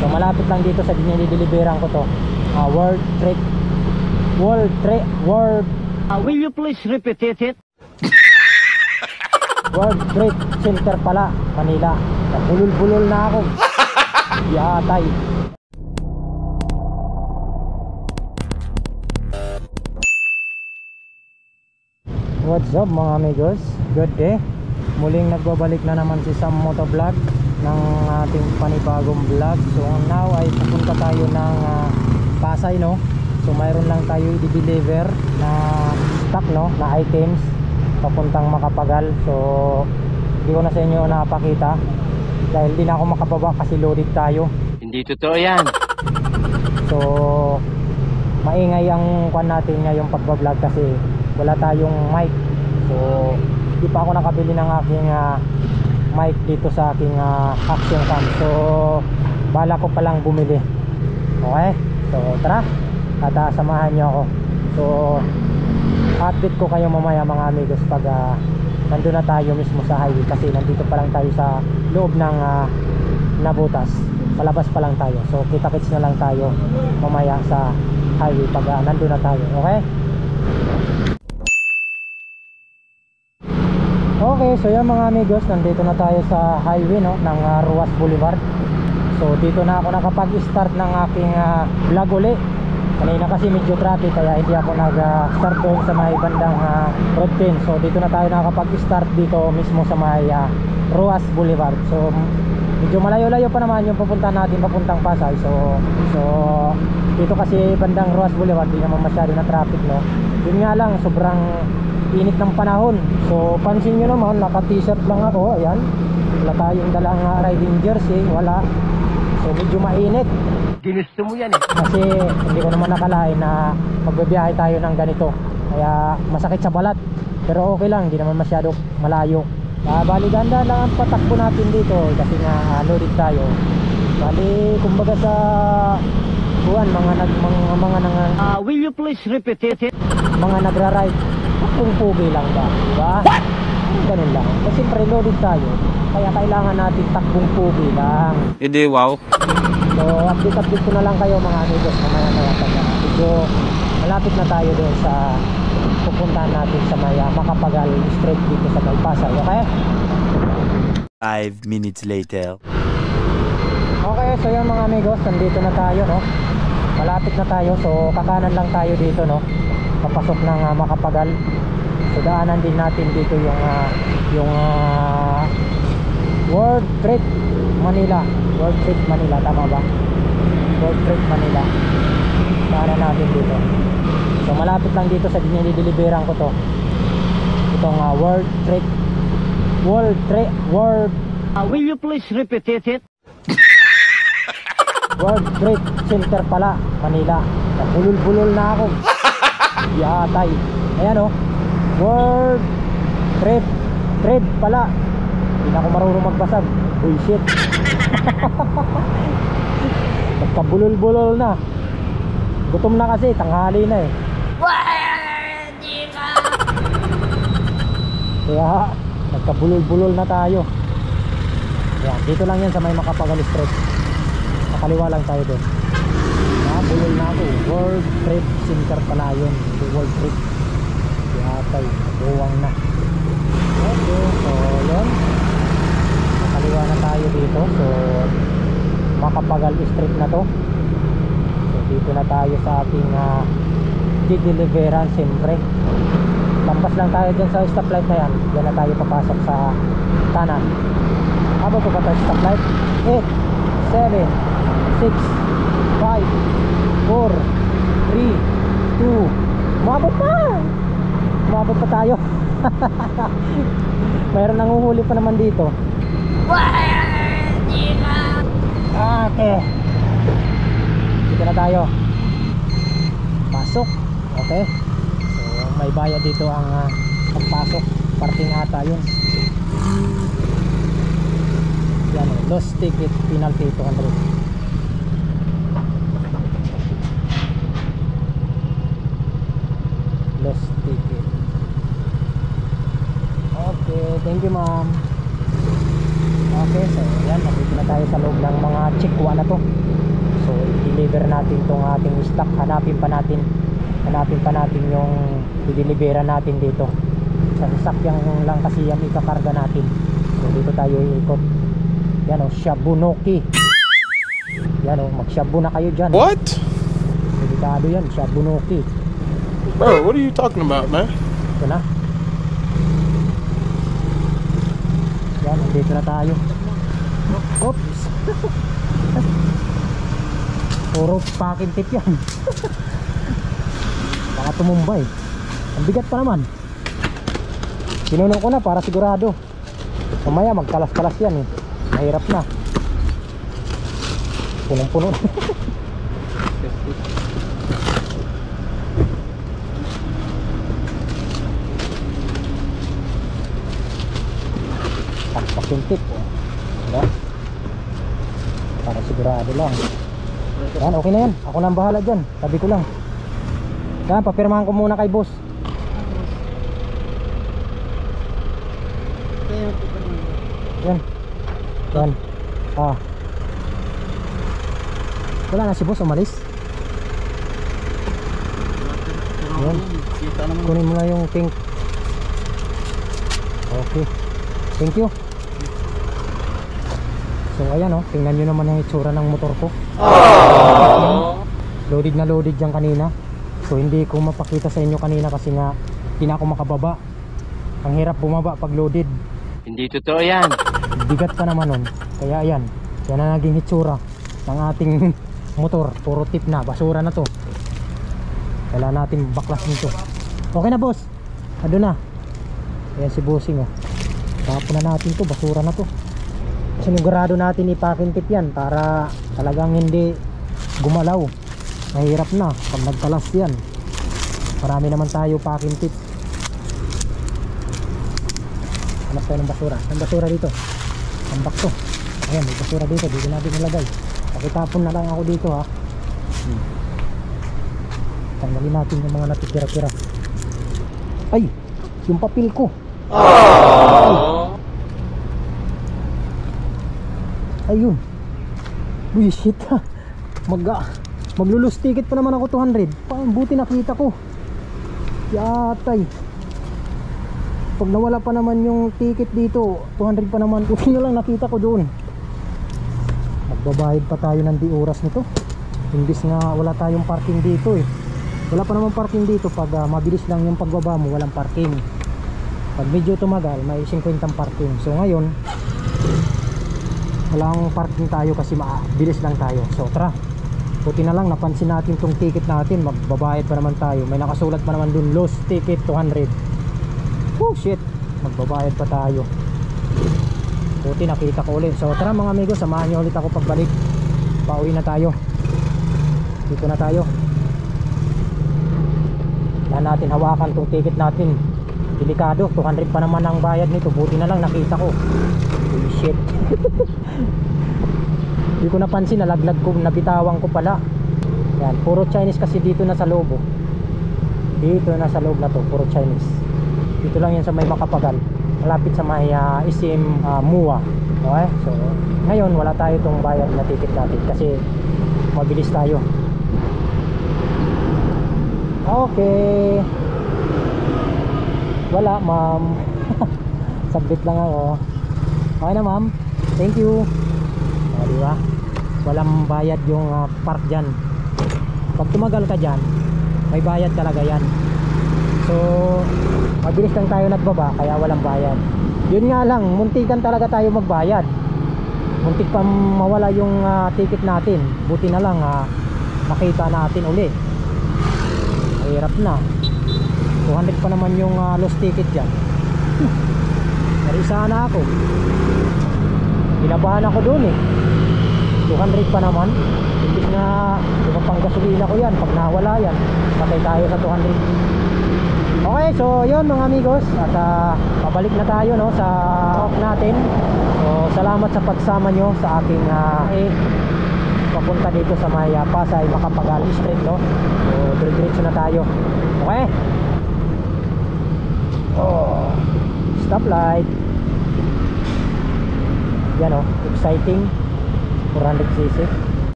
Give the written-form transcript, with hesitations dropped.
So malapit lang dito sa dinideliveran ko to. World Trade Will you please repeat it? World Trade Center pala, Manila. Bulol-bulol na ako. Yatay. What's up mga amigos? Good day. Muling nagbabalik na naman si Sam Motovlog ng ating panibagong vlog. So now ay pupunta tayo ng Pasay, no? So mayroon lang tayo i-deliver na stock, no? Na items papuntang Makapagal. So hindi ko na sa inyo napakita dahil di na ako makababa kasi loaded tayo. Hindi totoo yan. So maingay ang kwan natin ngayong pagbablog kasi wala tayong mic. So di pa ako nakabili ng aking mic dito sa aking action cam. So bala ko palang bumili. Okay, so tara at samahan nyo ako. So update ko kayo mamaya mga amigos pag nandun na tayo mismo sa highway kasi nandito pa lang tayo sa loob ng Nabutas. Palabas pa lang tayo. So kita-kits na lang tayo mamaya sa highway pag nandun na tayo. Okay? Okay, so yan mga amigos, nandito na tayo sa highway, no, ng Ruas Boulevard. So dito na ako nakapag-start ng aking vlog uli. Kanina kasi medyo traffic kaya hindi ako nag-start doon sa may bandang Road 10. So dito na tayo nakapag-start dito mismo sa may Ruas Boulevard. So medyo malayo-layo pa naman yung pupuntahan natin papuntang Pasay. So dito kasi bandang Ruas Boulevard di naman masyado na traffic, no. Yun nga lang, sobrang init ng panahon. So pansin nyo naman, naka-t-shirt lang ako. Ayan, wala tayong dalang riding jersey, wala. So medyo mainit. Ginusto mo yan eh. Kasi hindi ko naman nakalain na magbibiyahe tayo ng ganito. Kaya masakit sa balat. Pero okay lang, hindi naman masyado malayo. Bali ganda lang ang patakbo natin dito kasi nga loaded tayo. Bali kumbaga sa buwan, will you please repeat it? mga nagra-ride kung pugi lang ba, diba? Ganun lang. Kasi siyempre loaded tayo, kaya kailangan natin takbong pugi lang. Hindi, wow. So update ko na lang kayo mga amigos mamaya pag medyo malapit na tayo doon sa pupuntahan natin sa may Makapagal Street dito sa Pasay. Okay? 5 minutes later. Okay, so yung mga amigos, nandito na tayo, no? Malapit na tayo, so kakanan lang tayo dito, no? Papasok ng Makapagal. So daanan din natin dito yung World Trade Manila. World Trade Manila, tama ba? World Trade Manila. Daanan natin dito. So malapit lang dito sa dinideliveran ko to. Itong World Trade Will you please repeat it? World Trade Center pala, Manila. Bulol-bulol na ako. Yatay. Ayan, oh. World Trade pala. Hindi na ako marunong magbasag. Bullshit. Nagkabulol-bulol na. Gutom na kasi, tanghali na eh. Kaya nagkabulol-bulol na tayo. Ayan, dito lang yan sa may Makapagal Street. Nakaliwa lang tayo doon. Bulol na ako. World Trade Center pala yun. World Trade. Yatay, buwang na. Okay, so yun, nakaliwa na tayo dito. So Makapagal Street na to. So dito na tayo sa ating dideliveran siyempre. Lampas lang tayo dyan sa stoplight na yan. Diyan na tayo papasok sa kanan. Habang pa tayo sa stoplight? 8, 7, 6, 5, 4, 3, 2, umabot pa tayo. Mayroon nanguhuli pa naman dito. Okay, dito na tayo. Pasok. Okay, so may bayad dito ang pagpasok. Parking ata yun. Yan, lost ticket penalty 200. Lost ticket. Okay, thank you ma'am. Okay, so yan, nandito na tayo sa loob ng mga chikwa na to. So i-deliver natin tong ating stock. Hanapin pa natin yung i-deliveran natin dito sa sasakyan lang kasi yung ikakarga natin. So dito tayo iikot. Yan o, Shabunoki. Yan o, mag-shabu na kayo dyan. What? Delikado yan, Shabunoki. Bro, what are you talking about, man? Ito na. Yan, dito na tayo. Oops. Puro packing tip yan. Baka tumumbay. Ang bigat pa naman. Sinunong ko na para sigurado. Mamaya magkalas-kalas yan eh. Mahirap na. Punong-puno. Packing tip oh. Diba? Para sigurado lang. Yan, okay na yan. Ako na ang bahala dyan. Sabi ko lang. Yan, papirmahan ko muna kay boss. Yan. Yan. Ah. Wala na si boss, umalis. Yan. Kunin mo na yung pink. Okay. Thank you. So ayan oh, tingnan nyo naman ang itsura ng motor ko. Loaded na loaded dyan kanina. So hindi ko mapakita sa inyo kanina kasi nga hindi na ako makababa. Ang hirap bumaba pag loaded. Hindi totoo yan. Bigat pa naman nun. Kaya ayan, yan na naging itsura ng ating motor. Puro tip na, basura na to. Kailangan natin baklas nito. Okay na boss, ado na. Ayan si bossing oh. Tapon na natin to, basura na to. Sinigurado natin i-packing tip yan para talagang hindi gumalaw. Mahirap na pag nagkalas yan. Marami naman tayo packing tip. Hanap tayo ng basura. Ang basura dito, tambak to. Ayan, may basura dito, dito natin nilagay. Pakitapon na lang ako dito ha. Tanggalin natin yung mga natitira-tira. Ay, yung papel ko. Ayun. Buisit ha. Maglulus ticket pa naman ako 200. Buti nakita ko. Yatay. Pag nawala pa naman yung ticket dito 200 pa naman. Buti na lang nakita ko doon. Magbabayad pa tayo ng di oras nito. Imbis nga wala tayong parking dito eh. Wala pa naman parking dito. Pag mabilis lang yung pagbaba mo, walang parking. Pag medyo tumagal, may 50 parking. So ngayon walang parking tayo kasi mabilis lang tayo. So tara, buti na lang napansin natin tong ticket natin. Magbabayad pa naman tayo. May nakasulat pa naman dun, lost ticket 200. Oh shit, magbabayad pa tayo. Buti nakita ko ulit. So tara mga amigo, samahan nyo ulit ako pagbalik. Pauwi na tayo. Dito na tayo. Yan natin hawakan tong ticket natin. Delikado, 200 pa naman ang bayad nito. Buti na lang nakita ko. Holy shit. Hindi ko napansin, nalaglag ko, nabitawang ko pala. Yan, puro Chinese kasi dito na sa loob oh. Dito na sa loob na to, puro Chinese. Dito lang yan sa may Makapagal. Malapit sa may SM Mua. Okay? So, ngayon wala tayo itong bayad na ticket natin kasi mabilis tayo. Okay. Wala ma'am. Sabit lang ako. Okay na ma'am. Thank you. O, diba? Walang bayad yung park dyan. Pag tumagal ka dyan, may bayad talaga yan. So mabilis lang tayo nagbaba kaya walang bayad. Yun nga lang, muntikan talaga tayo magbayad. Muntik pa mawala yung ticket natin. Buti na lang nakita natin uli. Mahirap na. 200 pa naman yung lost ticket dyan. Narisa na ako. Pinabahan ako doon eh. 200 pa naman. Imbis na pang gasolina ko yan. Pag nawala yan, patay tayo sa 200. Okay, so yun mga amigos. At pabalik na tayo no, sa talk natin. So salamat sa pagsama nyo sa aking papunta dito sa may Pasay Makapagal Street no. So diretso na tayo. Okay. Oh, stoplight. Yan oh, exciting. 400cc.